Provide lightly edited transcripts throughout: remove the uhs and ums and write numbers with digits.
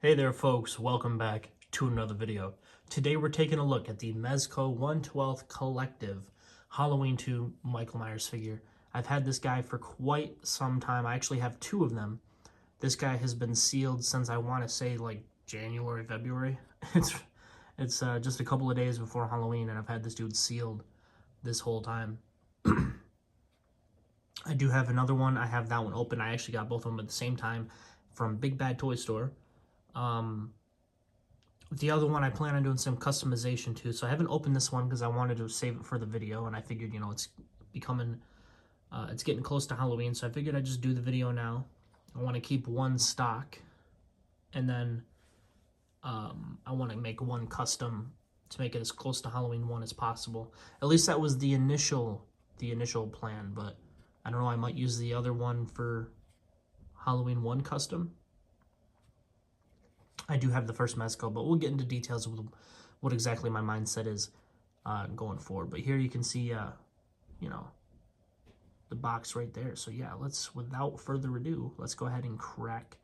Hey there folks, welcome back to another video. Today we're taking a look at the Mezco 1/12 Collective Halloween 2 Michael Myers figure. I've had this guy for quite some time. I actually have two of them. This guy has been sealed since I want to say like January, February. It's just a couple of days before Halloween and I've had this dude sealed this whole time. I do have another one. I have that one open. I actually got both of them at the same time from Big Bad Toy Store. The other one I plan on doing some customization to, so I haven't opened this one because I wanted to save it for the video, and I figured, you know, it's becoming, it's getting close to Halloween, so I figured I'd just do the video now. I want to keep one stock, and then I want to make one custom to make it as close to Halloween 1 as possible. At least that was the initial plan, but I don't know, I might use the other one for Halloween 1 custom. I do have the first Mezco, but we'll get into details of what exactly my mindset is going forward. But here you can see, you know, the box right there. So yeah, without further ado, let's go ahead and crack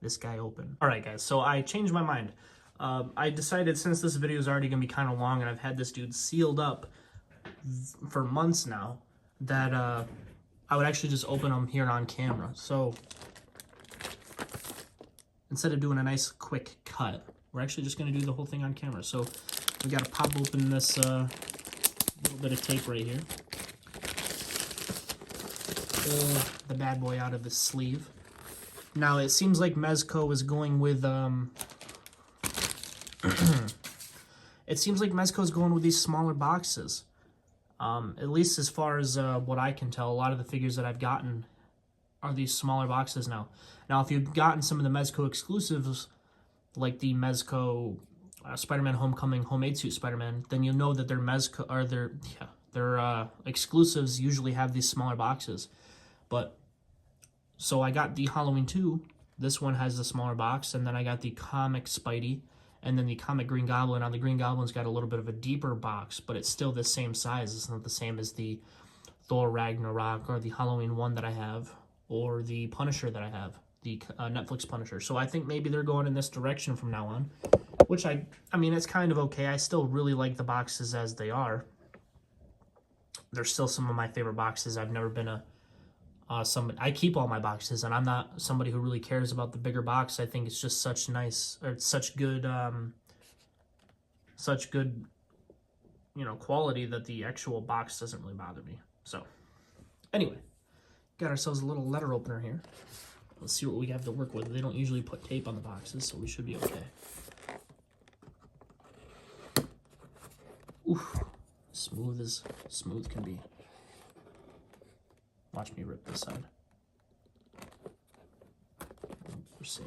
this guy open. All right, guys, so I changed my mind. I decided, since this video is already going to be kind of long and I've had this dude sealed up for months now, that I would actually just open them here on camera. So instead of doing a nice quick cut, we're actually just going to do the whole thing on camera. So we got to pop open this little bit of tape right here. Pull the bad boy out of the sleeve. Now it seems like Mezco is going with it seems like Mezco is going with these smaller boxes. At least as far as what I can tell, a lot of the figures that I've gotten are these smaller boxes now. Now, if you've gotten some of the Mezco exclusives, like the Mezco Spider-Man Homecoming Homemade Suit Spider-Man, then you'll know that their Mezco, or their exclusives usually have these smaller boxes. But so I got the Halloween 2. This one has the smaller box, and then I got the comic Spidey, and then the comic Green Goblin. Now the Green Goblin's got a little bit of a deeper box, but it's still the same size. It's not the same as the Thor Ragnarok or the Halloween 1 that I have, or the Punisher that I have, the Netflix Punisher. So I think maybe they're going in this direction from now on, which I mean, it's kind of okay. I still really like the boxes as they are. They're still some of my favorite boxes. I've never been I keep all my boxes, and I'm not somebody who really cares about the bigger box. I think it's just such nice, or it's such good, you know, quality that the actual box doesn't really bother me. So anyway, got ourselves a little letter opener here. Let's see what we have to work with. They don't usually put tape on the boxes, so we should be okay. Oof, smooth as smooth can be. Watch me rip this side. We're safe.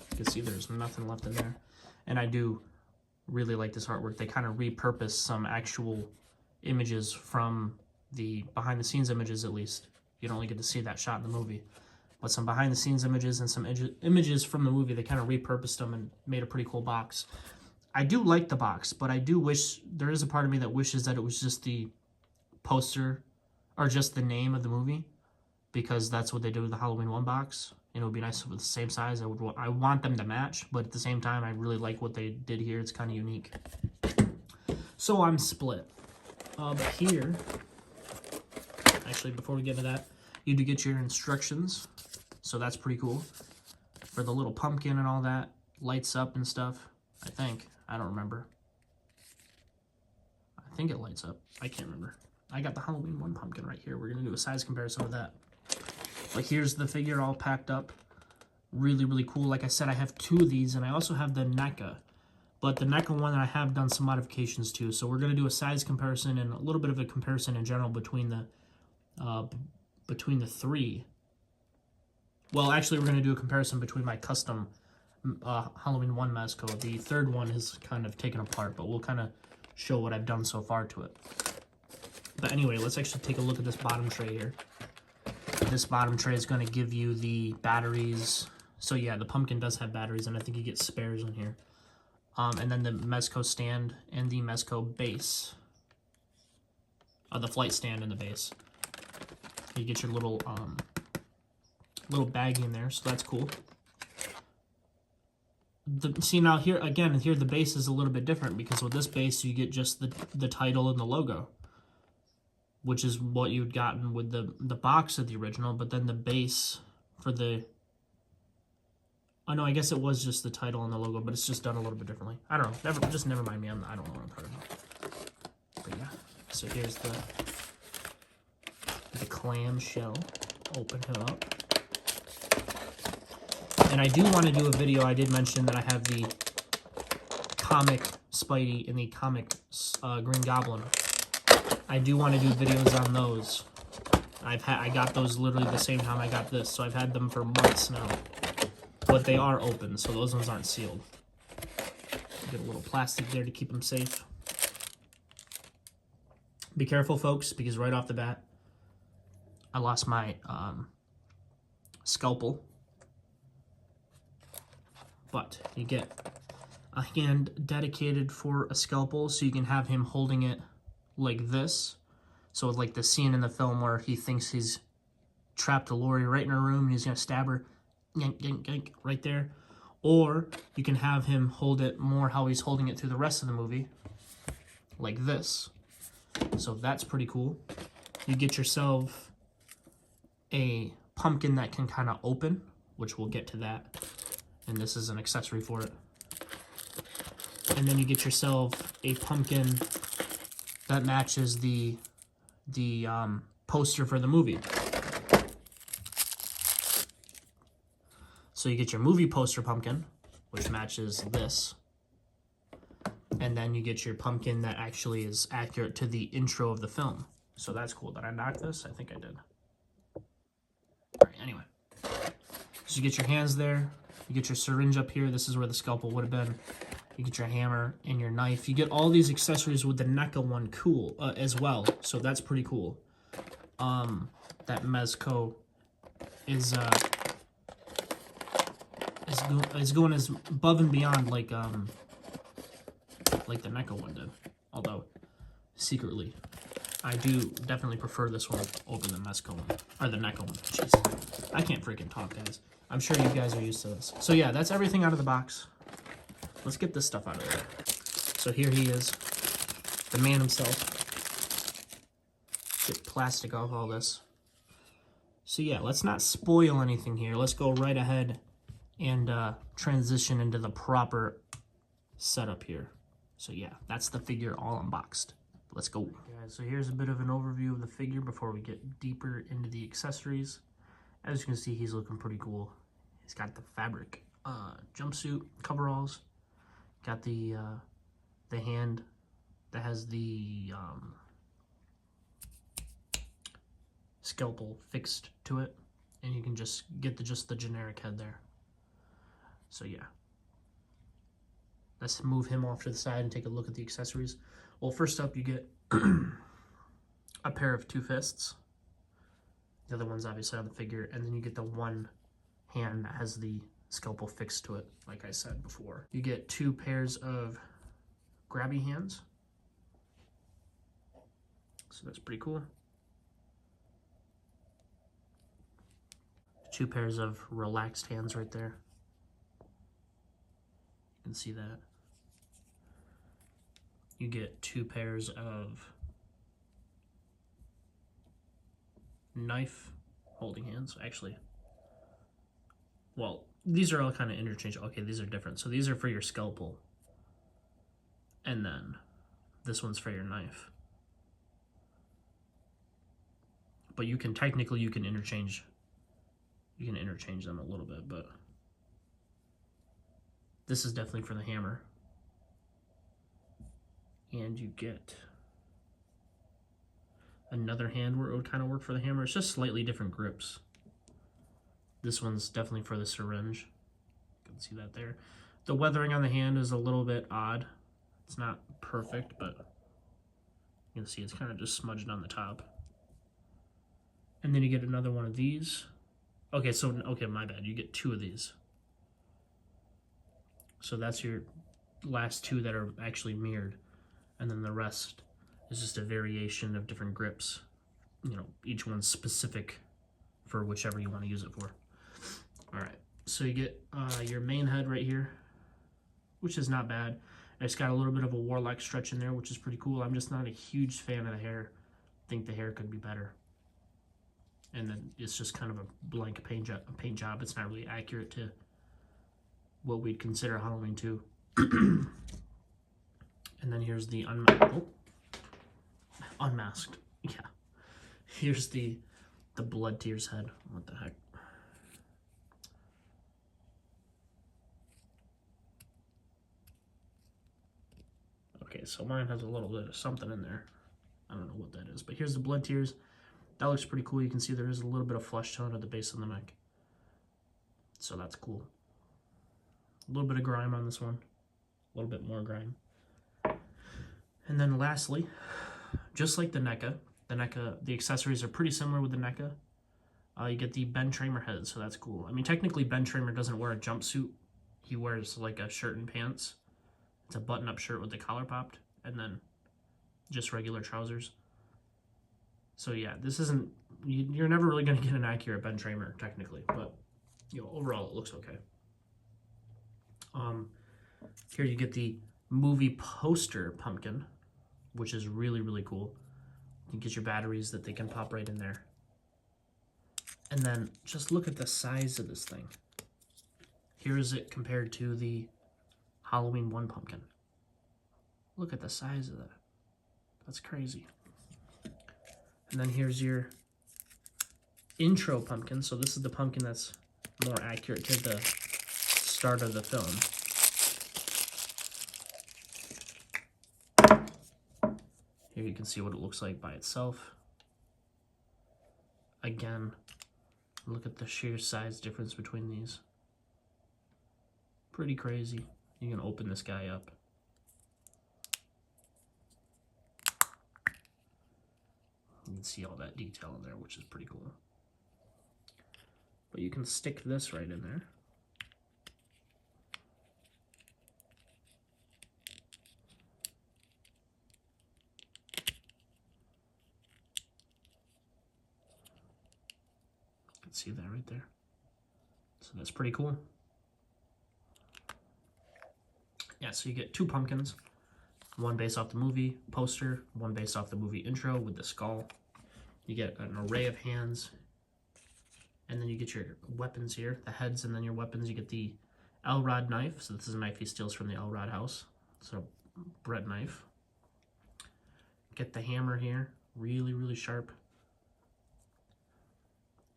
You can see there's nothing left in there. And I do really like this artwork. They kind of repurpose some actual images from the behind-the-scenes images, at least. You don't only get to see that shot in the movie. But some behind-the-scenes images and some images from the movie, they kind of repurposed them and made a pretty cool box. I do like the box, but I do wish, there is a part of me that wishes that it was just the poster, or just the name of the movie, because that's what they did with the Halloween 1 box. And it would be nice if it was the same size. I want them to match, but at the same time, I really like what they did here. It's kind of unique. So I'm split. But here, actually, before we get into that, you do get your instructions. So that's pretty cool. For the little pumpkin and all that, lights up and stuff, I think. I don't remember. I think it lights up. I can't remember. I got the Halloween 1 pumpkin right here. We're going to do a size comparison of that. But here's the figure all packed up. Really, really cool. Like I said, I have two of these, and I also have the NECA. But the NECA one, I have done some modifications to. So we're going to do a size comparison and a little bit of a comparison in general between the three. Well, actually, we're going to do a comparison between my custom Halloween 1 Mezco. The third one is kind of taken apart, but we'll kind of show what I've done so far to it. But anyway, let's actually take a look at this bottom tray here. This bottom tray is going to give you the batteries. So yeah, the pumpkin does have batteries, and I think you get spares in here. and then the Mezco stand and the Mezco base. The flight stand and the base. You get your little little baggie in there, so that's cool. See now here again, here the base is a little bit different because with this base you get just the title and the logo, which is what you'd gotten with the box of the original. But then the base for the, oh no, I guess it was just the title and the logo, but it's just done a little bit differently. I don't know. Never mind me. I don't know what I'm talking about. But yeah, so here's the clam shell. Open him up. And I do want to do a video. I did mention that I have the comic Spidey and the comic Green Goblin. I do want to do videos on those. I got those literally the same time I got this, so I've had them for months now. But they are open, so those ones aren't sealed. Get a little plastic there to keep them safe. Be careful, folks, because right off the bat, I lost my scalpel. But you get a hand dedicated for a scalpel, so you can have him holding it like this. So like the scene in the film where he thinks he's trapped a Lori right in her room and he's going to stab her, yank, yank, yank, right there. Or you can have him hold it more how he's holding it through the rest of the movie, like this. So that's pretty cool. You get yourself a pumpkin that can kind of open, which we'll get to that. And this is an accessory for it. And then you get yourself a pumpkin that matches the poster for the movie. So you get your movie poster pumpkin, which matches this. And then you get your pumpkin that actually is accurate to the intro of the film. So that's cool. Did I knock this? I think I did. All right, anyway. So you get your hands there. You get your syringe up here. This is where the scalpel would have been. You get your hammer and your knife. You get all these accessories with the NECA one cool as well. So that's pretty cool. That Mezco is going as above and beyond like the NECA one did. Although secretly, I do definitely prefer this one over the Mezco one or the NECA one. Jeez, I can't freaking talk, guys. I'm sure you guys are used to this. So yeah, that's everything out of the box. Let's get this stuff out of there. So here he is, the man himself. Get plastic off all this. So yeah, let's not spoil anything here. Let's go right ahead and transition into the proper setup here. So yeah, that's the figure all unboxed. Let's go. Guys, so here's a bit of an overview of the figure before we get deeper into the accessories. As you can see, he's looking pretty cool. He's got the fabric jumpsuit coveralls. Got the hand that has the scalpel fixed to it, and you can just get just the generic head there. So yeah, let's move him off to the side and take a look at the accessories. Well, first up, you get a pair of two fists. The other one's obviously on the figure, and then you get the one hand that has the scalpel fixed to it, like I said before. You get two pairs of grabby hands. So that's pretty cool. Two pairs of relaxed hands right there. You can see that. You get two pairs of knife holding hands, actually. Well, these are all kind of interchangeable. Okay, these are different. So these are for your scalpel. And then this one's for your knife. But you can technically interchange them a little bit, but this is definitely for the hammer. And you get another hand where it would kind of work for the hammer. It's just slightly different grips. This one's definitely for the syringe. You can see that there. The weathering on the hand is a little bit odd. It's not perfect, but you can see it's kind of just smudged on the top. And then you get another one of these. Okay, my bad. You get two of these. So that's your last two that are actually mirrored, and then the rest is just a variation of different grips. You know, each one's specific for whichever you want to use it for. All right, so you get your main head right here, which is not bad. It's got a little bit of a Warlock stretch in there, which is pretty cool. I'm just not a huge fan of the hair. I think the hair could be better. And then it's just kind of a blank paint job. It's not really accurate to what we'd consider Halloween 2. And then here's the unmasked. Yeah. Here's the Blood Tears head. What the heck? Okay, so mine has a little bit of something in there. I don't know what that is, but here's the Blood Tears. That looks pretty cool. You can see there is a little bit of flesh tone at the base of the neck. So that's cool. A little bit of grime on this one. A little bit more grime. And then lastly, just like the NECA, the accessories are pretty similar with the NECA. You get the Ben Tramer head, so that's cool. I mean, technically Ben Tramer doesn't wear a jumpsuit. He wears like a shirt and pants. It's a button-up shirt with the collar popped, and then just regular trousers. So yeah, this isn't, you're never really going to get an accurate Ben Tramer, technically, but you know, overall it looks okay. Here you get the movie poster pumpkin, which is really, really cool. You get your batteries that they can pop right in there. And then just look at the size of this thing. Here is it compared to the Halloween 1 pumpkin. Look at the size of that. That's crazy. And then here's your intro pumpkin. So this is the pumpkin that's more accurate to the start of the film. Here you can see what it looks like by itself. Again, look at the sheer size difference between these. Pretty crazy. You can open this guy up. You can see all that detail in there, which is pretty cool. But you can stick this right in there. You can see that right there. So that's pretty cool. Yeah, so you get two pumpkins. One based off the movie poster, one based off the movie intro with the skull. You get an array of hands. And then you get your weapons here, the heads, and then your weapons. You get the Elrod knife. So this is a knife he steals from the Elrod house. So bread knife. Get the hammer here, really, really sharp.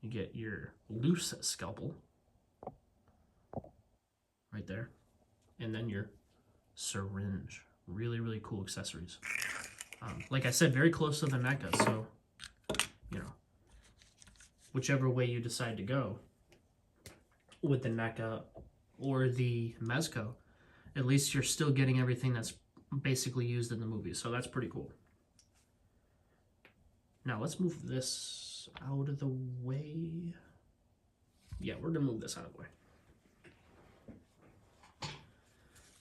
You get your loose scalpel right there. And then your syringe. Really, really cool accessories. Like I said, very close to the NECA, so, you know, whichever way you decide to go with the NECA or the Mezco, at least you're still getting everything that's basically used in the movie, so that's pretty cool. Now, let's move this out of the way. Yeah, we're going to move this out of the way.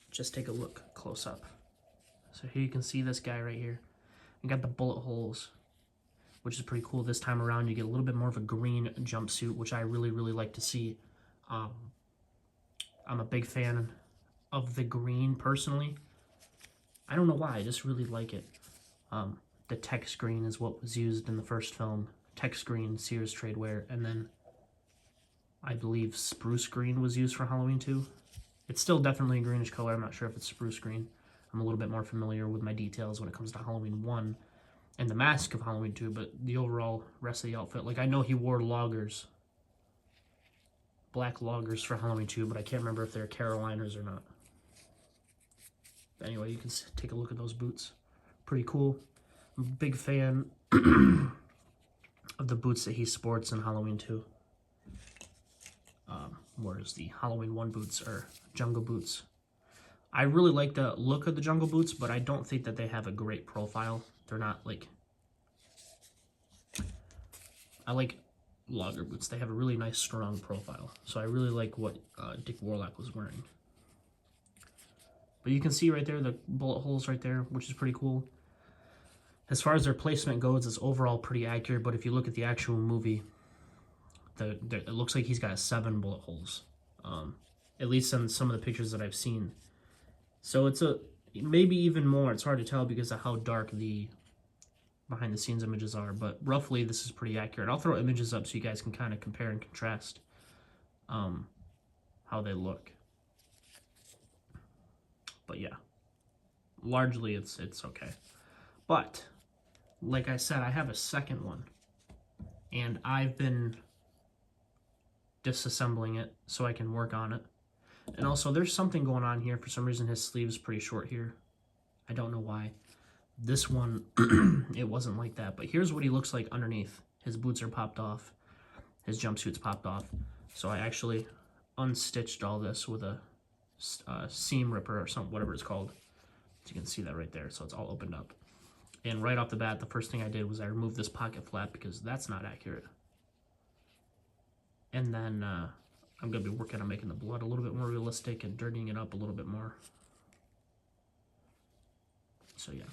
Just take a look close up. So here you can see this guy right here. You got the bullet holes, which is pretty cool. This time around, you get a little bit more of a green jumpsuit, which I really, really like to see. I'm a big fan of the green, personally. I don't know why, I just really like it. The text green is what was used in the first film. Text green, Sears Tradewear, and then I believe spruce green was used for Halloween 2. It's still definitely a greenish color. I'm not sure if it's spruce green. I'm a little bit more familiar with my details when it comes to Halloween 1 and the mask of Halloween 2, but the overall rest of the outfit, like I know he wore loggers, black loggers for Halloween 2, but I can't remember if they're Caroliners or not. But anyway, you can take a look at those boots. Pretty cool. I'm a big fan of the boots that he sports in Halloween 2. Whereas the Halloween 1 boots are jungle boots. I really like the look of the jungle boots, but I don't think that they have a great profile. They're not like... I like logger boots. They have a really nice, strong profile. So I really like what Dick Warlock was wearing. But you can see right there the bullet holes right there, which is pretty cool. As far as their placement goes, it's overall pretty accurate, but if you look at the actual movie, it looks like he's got 7 bullet holes, at least in some of the pictures that I've seen. So it's maybe even more. It's hard to tell because of how dark the behind-the-scenes images are, but roughly this is pretty accurate. I'll throw images up so you guys can kind of compare and contrast how they look. But yeah, largely it's okay. But like I said, I have a second one, and I've been disassembling it so I can work on it. And also, there's something going on here. For some reason, his sleeve's pretty short here. I don't know why. This one, it wasn't like that. But here's what he looks like underneath. His boots are popped off. His jumpsuit's popped off. So I actually unstitched all this with a seam ripper or something, whatever it's called. So you can see that right there. So it's all opened up. And right off the bat, the first thing I did was I removed this pocket flap because that's not accurate. And then I'm going to be working on making the blood a little bit more realistic and dirtying it up a little bit more. So yeah.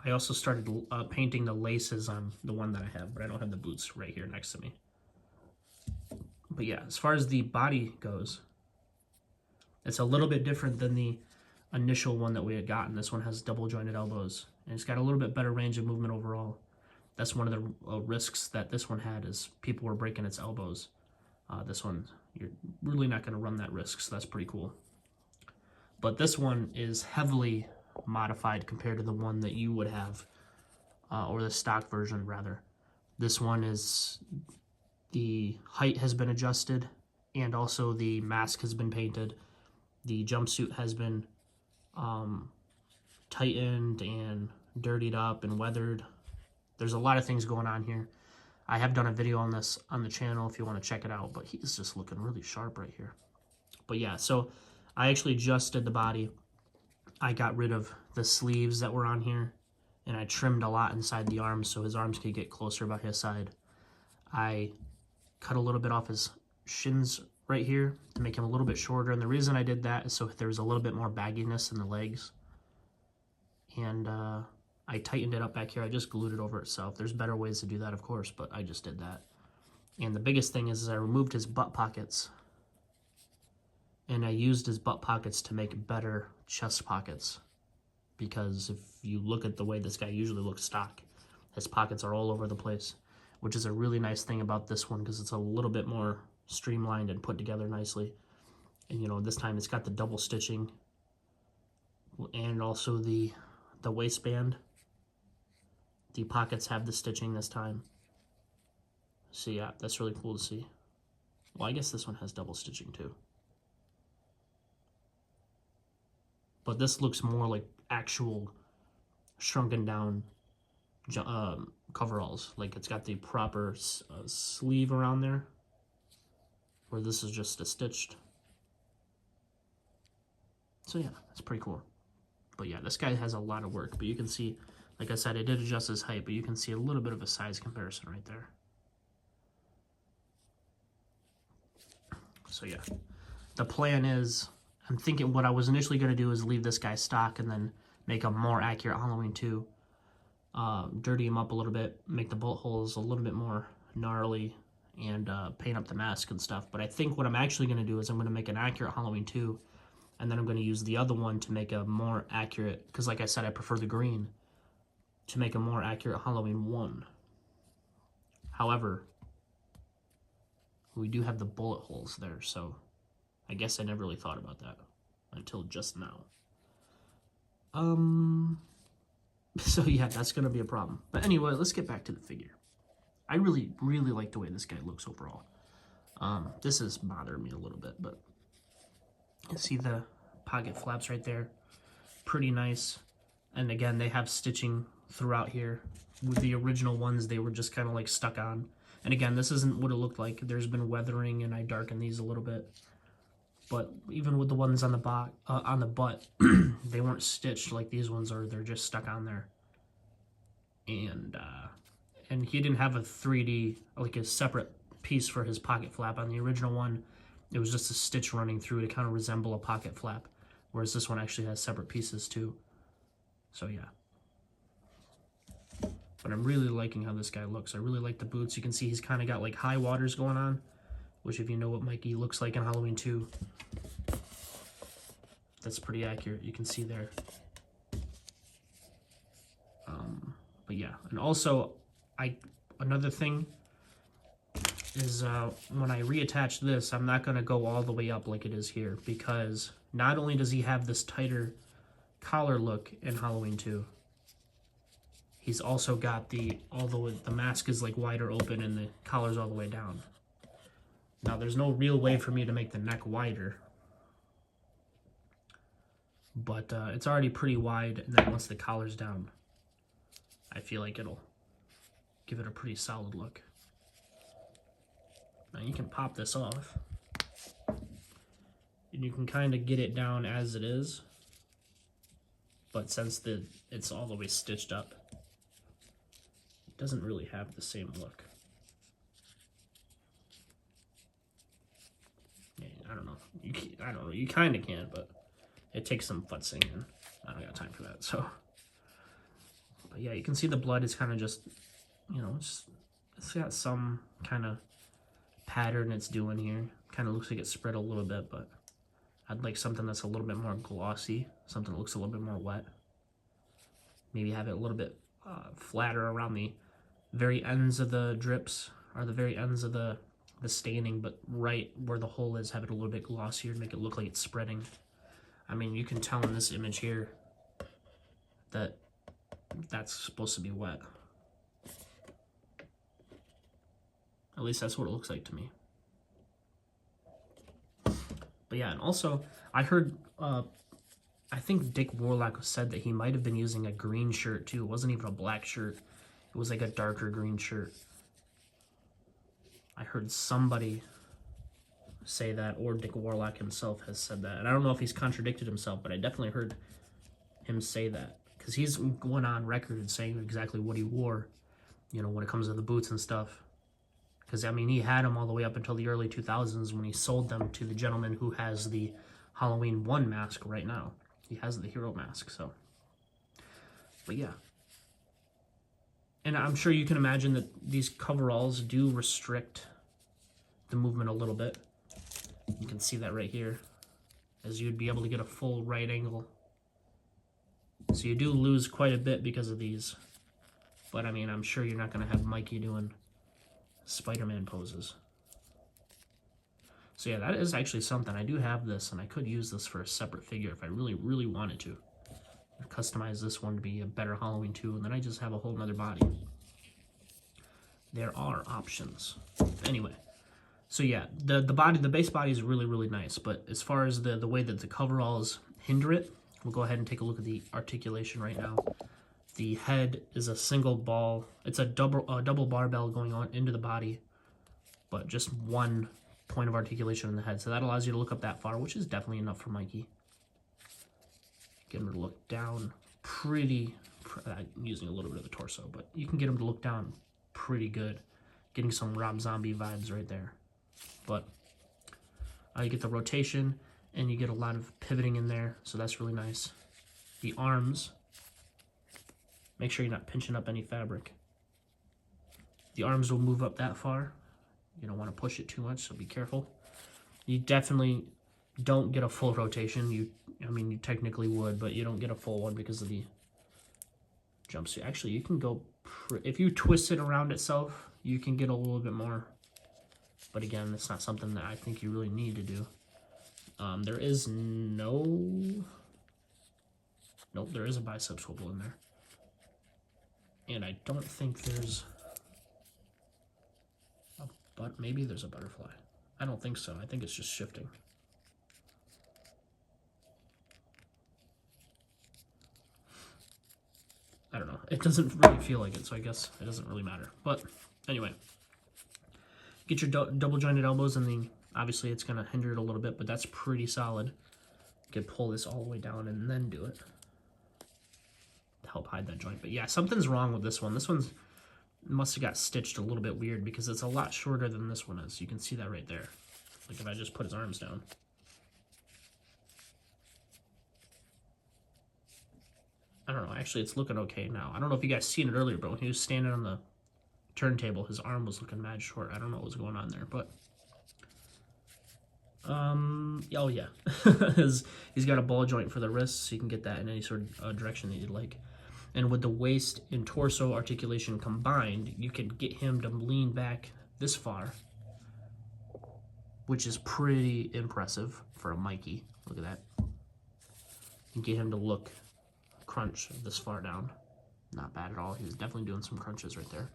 I also started painting the laces on the one that I have, but I don't have the boots right here next to me. But yeah, as far as the body goes, it's a little bit different than the initial one that we had gotten. This one has double jointed elbows, and it's got a little bit better range of movement overall. That's one of the risks that this one had, is people were breaking its elbows. This one, you're really not going to run that risk, so that's pretty cool. But this one is heavily modified compared to the one that you would have, or the stock version rather. This one is, the height has been adjusted, and also the mask has been painted. The jumpsuit has been tightened and dirtied up and weathered. There's a lot of things going on here. I have done a video on this on the channel if you want to check it out, but he's just looking really sharp right here. But yeah, so I actually adjusted the body. I got rid of the sleeves that were on here, and I trimmed a lot inside the arms so his arms could get closer by his side. I cut a little bit off his shins right here to make him a little bit shorter, and the reason I did that is so there was a little bit more bagginess in the legs. And I tightened it up back here. I just glued it over itself. There's better ways to do that, of course, but I just did that. And the biggest thing is I removed his butt pockets, and I used his butt pockets to make better chest pockets, because if you look at the way this guy usually looks stock, his pockets are all over the place, which is a really nice thing about this one because it's a little bit more streamlined and put together nicely. And you know, this time it's got the double stitching and also the waistband. The pockets have the stitching this time. So yeah, that's really cool to see. Well, I guess this one has double stitching too. But this looks more like actual shrunken down coveralls. Like it's got the proper sleeve around there, where this is just a stitched. So yeah, that's pretty cool. But yeah, this guy has a lot of work. But you can see, like I said, I did adjust his height, but you can see a little bit of a size comparison right there. So yeah, the plan is, I'm thinking what I was initially going to do is leave this guy stock and then make a more accurate Halloween 2. Dirty him up a little bit, make the bullet holes a little bit more gnarly, and paint up the mask and stuff. But I think what I'm actually going to do is I'm going to make an accurate Halloween 2, and then I'm going to use the other one to make a more accurate, because like I said, I prefer the green, to make a more accurate Halloween 1. However, we do have the bullet holes there, so I guess I never really thought about that until just now. So yeah, that's going to be a problem. But anyway, let's get back to the figure. I really, really like the way this guy looks overall. This is bothering me a little bit, but you see the pocket flaps right there? Pretty nice. And again, they have stitching throughout here. With the original ones, they were just kind of like stuck on. And again, this isn't what it looked like. There's been weathering, and I darkened these a little bit. But even with the ones on the butt, they weren't stitched like these ones are. They're just stuck on there. And he didn't have a 3D, like a separate piece for his pocket flap. On the original one, it was just a stitch running through to kind of resemble a pocket flap. whereas this one actually has separate pieces too. So yeah. But I'm really liking how this guy looks. I really like the boots. You can see he's kind of got like high waters going on, which if you know what Mikey looks like in Halloween 2, that's pretty accurate. You can see there. But yeah, and also another thing is when I reattach this, I'm not going to go all the way up like it is here, because not only does he have this tighter collar look in Halloween 2, he's also got the mask is like wider open and the collar's all the way down. Now there's no real way for me to make the neck wider, but it's already pretty wide, and then once the collar's down, I feel like it'll give it a pretty solid look. Now you can pop this off, and you can kind of get it down as it is, but since it's all the way stitched up, it doesn't really have the same look. Yeah, I don't know. You kind of can, but it takes some futzing, and I don't got time for that. So, but yeah, you can see the blood is kind of just, you know, it's got some kind of pattern it's doing here. Kind of looks like it's spread a little bit, but I'd like something that's a little bit more glossy, something that looks a little bit more wet. Maybe have it a little bit flatter around the very ends of the drips, or the very ends of the staining, but right where the hole is, have it a little bit glossier to make it look like it's spreading. I mean, you can tell in this image here that that's supposed to be wet. At least that's what it looks like to me. But yeah, and also, I heard, I think Dick Warlock said that he might have been using a green shirt too. It wasn't even a black shirt. It was like a darker green shirt. I heard somebody say that, or Dick Warlock himself has said that. And I don't know if he's contradicted himself, but I definitely heard him say that. Because he's going on record saying exactly what he wore, you know, when it comes to the boots and stuff. Because, I mean, he had them all the way up until the early 2000s when he sold them to the gentleman who has the Halloween 1 mask right now. He has the hero mask, so. But yeah. And I'm sure you can imagine that these coveralls do restrict the movement a little bit. You can see that right here, as you'd be able to get a full right angle. So you do lose quite a bit because of these. But, I mean, I'm sure you're not going to have Mikey doing Spider-Man poses. So yeah, that is actually something. I do have this, and I could use this for a separate figure if I really, really wanted to. I'd customize this one to be a better Halloween 2, and then I just have a whole nother body. There are options. Anyway, so yeah, the base body is really, really nice, but as far as the way that the coveralls hinder it, we'll go ahead and take a look at the articulation right now. The head is a single ball. It's a double barbell going on into the body, but just one point of articulation in the head. So that allows you to look up that far, which is definitely enough for Mikey. Get him to look down pretty, I'm using a little bit of the torso, but you can get him to look down pretty good. Getting some Rob Zombie vibes right there. But you get the rotation, and you get a lot of pivoting in there, so that's really nice. The arms, make sure you're not pinching up any fabric. The arms will move up that far. You don't want to push it too much, so be careful. You definitely don't get a full rotation. I mean, you technically would, but you don't get a full one because of the jumpsuit. Actually, you can go, if you twist it around itself, you can get a little bit more. But again, it's not something that I think you really need to do. There is nope, there is a bicep swivel in there. And I don't think there's but maybe there's a butterfly. I don't think so. I think it's just shifting. I don't know. It doesn't really feel like it, so I guess it doesn't really matter. But anyway, get your double jointed elbows, and then obviously it's going to hinder it a little bit, but that's pretty solid. You can pull this all the way down and then do it to help hide that joint. But yeah, something's wrong with this one. This one's must have got stitched a little bit weird because it's a lot shorter than this one is. You can see that right there. Like if I just put his arms down. I don't know. Actually, it's looking okay now. I don't know if you guys seen it earlier, but when he was standing on the turntable, his arm was looking mad short. I don't know what was going on there, but oh yeah, he's got a ball joint for the wrist, so you can get that in any sort of direction that you'd like. And with the waist and torso articulation combined, you can get him to lean back this far, which is pretty impressive for a Mikey. Look at that. You can get him to look crunch this far down. Not bad at all. He was definitely doing some crunches right there.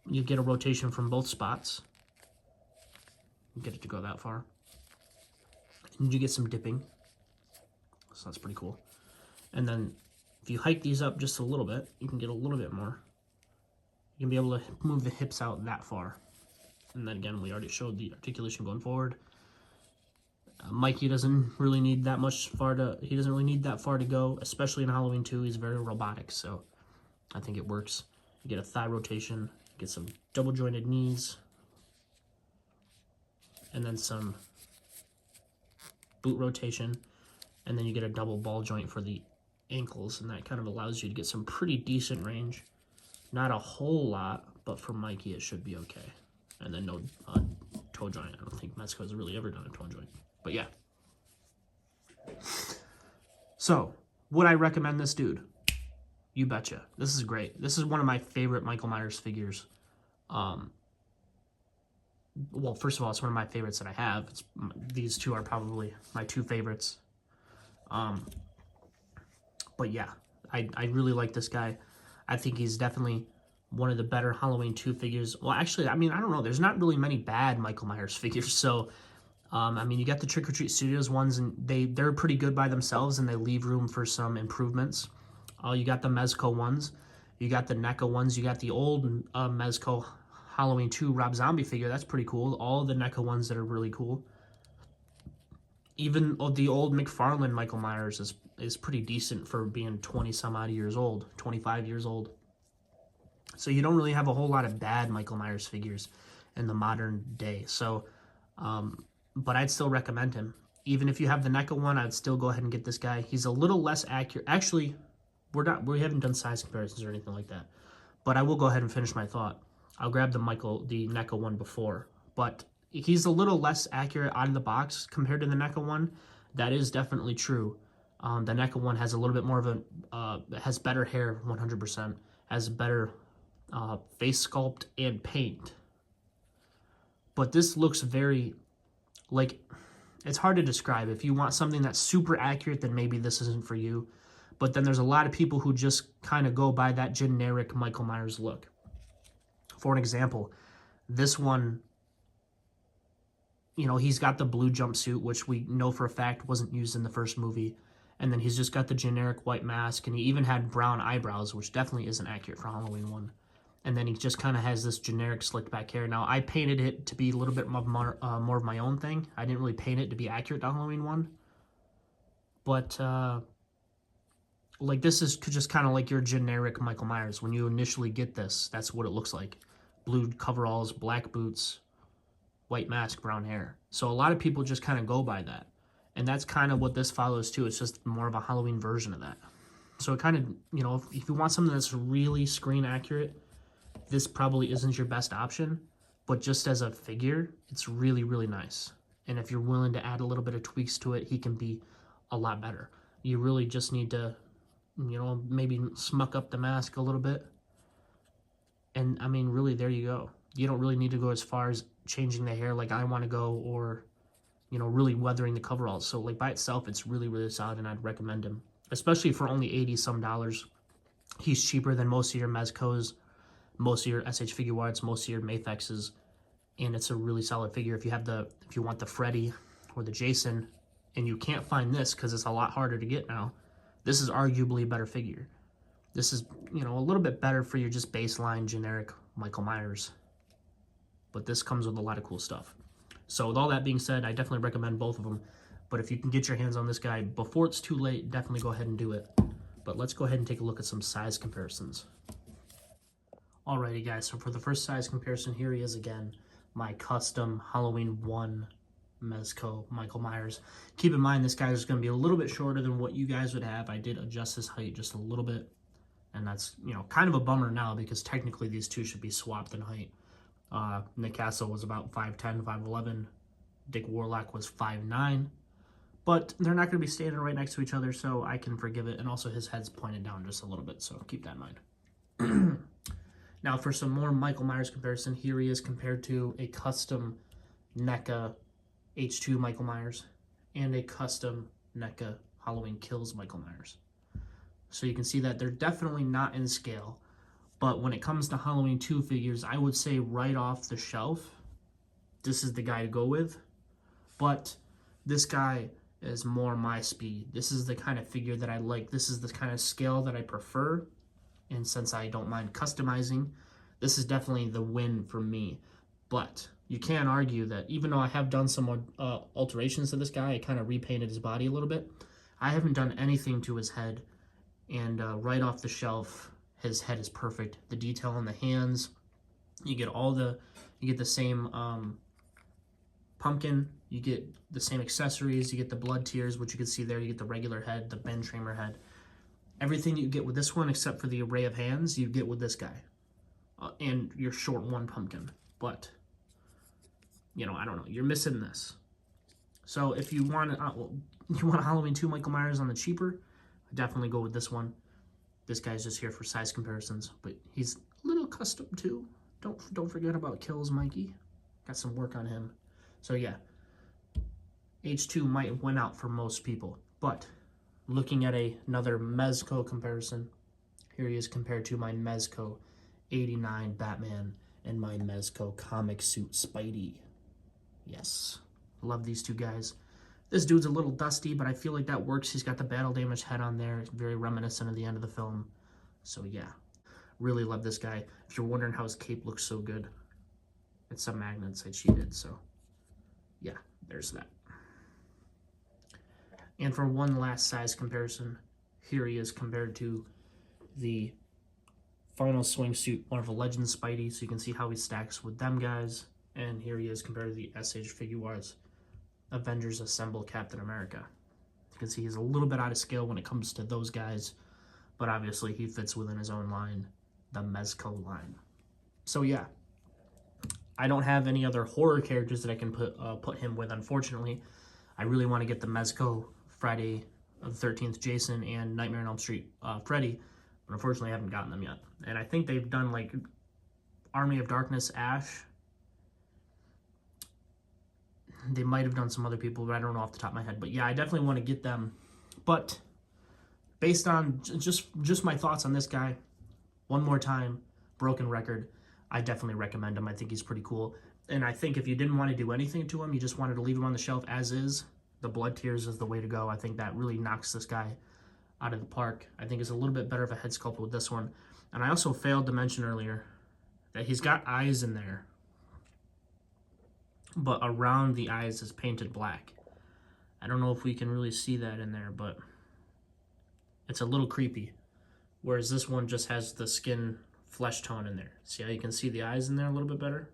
You get a rotation from both spots. You get it to go that far. And you get some dipping. So that's pretty cool. And then if you hike these up just a little bit, you can get a little bit more. You can be able to move the hips out that far. And then again, we already showed the articulation going forward. Mikey doesn't really need that he doesn't really need that far to go, especially in Halloween 2. He's very robotic, so I think it works. You get a thigh rotation, get some double jointed knees, and then some boot rotation, and then you get a double ball joint for the ankles, and that kind of allows you to get some pretty decent range. Not a whole lot, but for Mikey it should be okay. And then no toe joint. I don't think Mezco has really ever done a toe joint. But yeah. So, would I recommend this dude? You betcha. This is great. This is one of my favorite Michael Myers figures. Well, first of all, it's one of my favorites that I have. These two are probably my two favorites. But yeah, I really like this guy. I think he's definitely one of the better Halloween 2 figures. Well, actually, I mean, I don't know. There's not really many bad Michael Myers figures. So, I mean, you got the Trick or Treat Studios ones, and they're pretty good by themselves, and they leave room for some improvements. You got the Mezco ones. You got the NECA ones. You got the old Mezco Halloween 2 Rob Zombie figure. That's pretty cool. All the NECA ones that are really cool. Even the old McFarlane Michael Myers is pretty decent for being 20 some odd years old, 25 years old. So you don't really have a whole lot of bad Michael Myers figures in the modern day. So, but I'd still recommend him. Even if you have the NECA one, I'd still go ahead and get this guy. He's a little less accurate. Actually, we haven't done size comparisons or anything like that. But I will go ahead and finish my thought. I'll grab the NECA one before. But he's a little less accurate out of the box compared to the NECA one. That is definitely true. The NECA one has a little bit more of a, has better hair, 100%. Has better face sculpt and paint. But this looks very, like, it's hard to describe. If you want something that's super accurate, then maybe this isn't for you. But then there's a lot of people who just kind of go by that generic Michael Myers look. For an example, this one, you know, he's got the blue jumpsuit, which we know for a fact wasn't used in the first movie. And then he's just got the generic white mask, and he even had brown eyebrows, which definitely isn't accurate for Halloween 1. And then he just kind of has this generic slicked back hair. Now, I painted it to be a little bit more of my own thing. I didn't really paint it to be accurate to Halloween 1. But, like, this is just kind of like your generic Michael Myers. When you initially get this, that's what it looks like. Blue coveralls, black boots, white mask, brown hair. So a lot of people just kind of go by that. And that's kind of what this follows, too. It's just more of a Halloween version of that. So it kind of, you know, if you want something that's really screen accurate, this probably isn't your best option. But just as a figure, it's really, really nice. And if you're willing to add a little bit of tweaks to it, he can be a lot better. You really just need to, you know, maybe smuck up the mask a little bit. And, I mean, really, there you go. You don't really need to go as far as changing the hair like I want to go, or, you know, really weathering the coveralls. So, like, by itself, it's really, really solid, and I'd recommend him. Especially for only $80-some. He's cheaper than most of your Mezcos, most of your SH Figure Arts, most of your Mafexes, and it's a really solid figure. If you want the Freddy or the Jason, and you can't find this because it's a lot harder to get now, this is arguably a better figure. This is, you know, a little bit better for your just baseline generic Michael Myers. But this comes with a lot of cool stuff. So with all that being said, I definitely recommend both of them. But if you can get your hands on this guy before it's too late, definitely go ahead and do it. But let's go ahead and take a look at some size comparisons. Alrighty guys, so for the first size comparison, here he is again. My custom Halloween 1 Mezco Michael Myers. Keep in mind, this guy is going to be a little bit shorter than what you guys would have. I did adjust his height just a little bit, and that's, you know, kind of a bummer now because technically these two should be swapped in height. Nick Castle was about 5'10", 5'11". Dick Warlock was 5'9". But they're not going to be standing right next to each other, so I can forgive it. And also his head's pointed down just a little bit, so keep that in mind. Now for some more Michael Myers comparison, here he is compared to a custom NECA H2 Michael Myers and a custom NECA Halloween Kills Michael Myers. So you can see that they're definitely not in scale. But when it comes to Halloween 2 figures, I would say right off the shelf, this is the guy to go with. But this guy is more my speed. This is the kind of figure that I like. This is the kind of scale that I prefer. And since I don't mind customizing, this is definitely the win for me. But you can't argue that even though I have done some alterations to this guy, I kind of repainted his body a little bit. I haven't done anything to his head. And right off the shelf, his head is perfect. The detail on the hands, you get the same pumpkin, you get the same accessories, you get the blood tears, which you can see there, you get the regular head, the Ben Tramer head. Everything you get with this one, except for the array of hands, you get with this guy. And your short one pumpkin. But, you know, I don't know, you're missing this. So if you want you want Halloween 2 Michael Myers on the cheaper, definitely go with this one. This guy's just here for size comparisons, but he's a little custom too. Don't forget about Kills Mikey. Got some work on him. So yeah, H2 might win out for most people, but looking at another Mezco comparison, here he is compared to my Mezco 89 Batman and my Mezco comic suit Spidey. Yes, love these two guys. This dude's a little dusty, but I feel like that works. He's got the battle damage head on there. It's very reminiscent of the end of the film. So yeah, really love this guy. If you're wondering how his cape looks so good, it's some magnets I cheated. So yeah, there's that. And for one last size comparison, here he is compared to the Final Swing suit, one of the Legends Spidey. So you can see how he stacks with them guys. And here he is compared to the SH Figuarts Avengers Assemble Captain America. You can see he's a little bit out of scale when it comes to those guys, but obviously he fits within his own line, the Mezco line. So yeah, I don't have any other horror characters that I can put him with, unfortunately. I really want to get the Mezco Friday the 13th Jason and Nightmare on Elm Street Freddy, but unfortunately I haven't gotten them yet. And I think they've done like Army of Darkness Ash. They might have done some other people, but I don't know off the top of my head. But yeah, I definitely want to get them. But based on just my thoughts on this guy, one more time, broken record, I definitely recommend him. I think he's pretty cool. And I think if you didn't want to do anything to him, you just wanted to leave him on the shelf as is, the Blood Tears is the way to go. I think that really knocks this guy out of the park. I think it's a little bit better of a head sculpt with this one. And I also failed to mention earlier that he's got eyes in there, but around the eyes is painted black. I don't know if we can really see that in there, but it's a little creepy. Whereas this one just has the skin flesh tone in there. See how you can see the eyes in there a little bit better?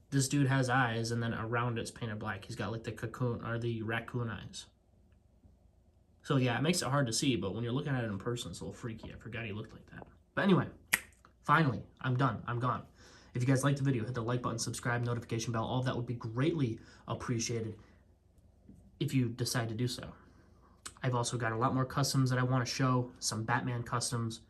This dude has eyes, and then around it's painted black. He's got like the cocoon or the raccoon eyes. So yeah, it makes it hard to see, but when you're looking at it in person, it's a little freaky. I forgot he looked like that. But anyway, finally, I'm done. I'm gone. If you guys liked the video, hit the like button, subscribe, notification bell. All of that would be greatly appreciated if you decide to do so. I've also got a lot more customs that I want to show, some Batman customs,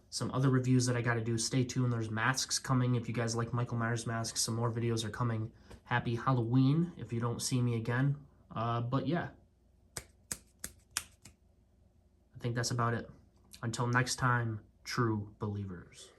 some other reviews that I got to do. Stay tuned. There's masks coming. If you guys like Michael Myers masks, some more videos are coming. Happy Halloween if you don't see me again. But yeah, I think that's about it. Until next time, true believers.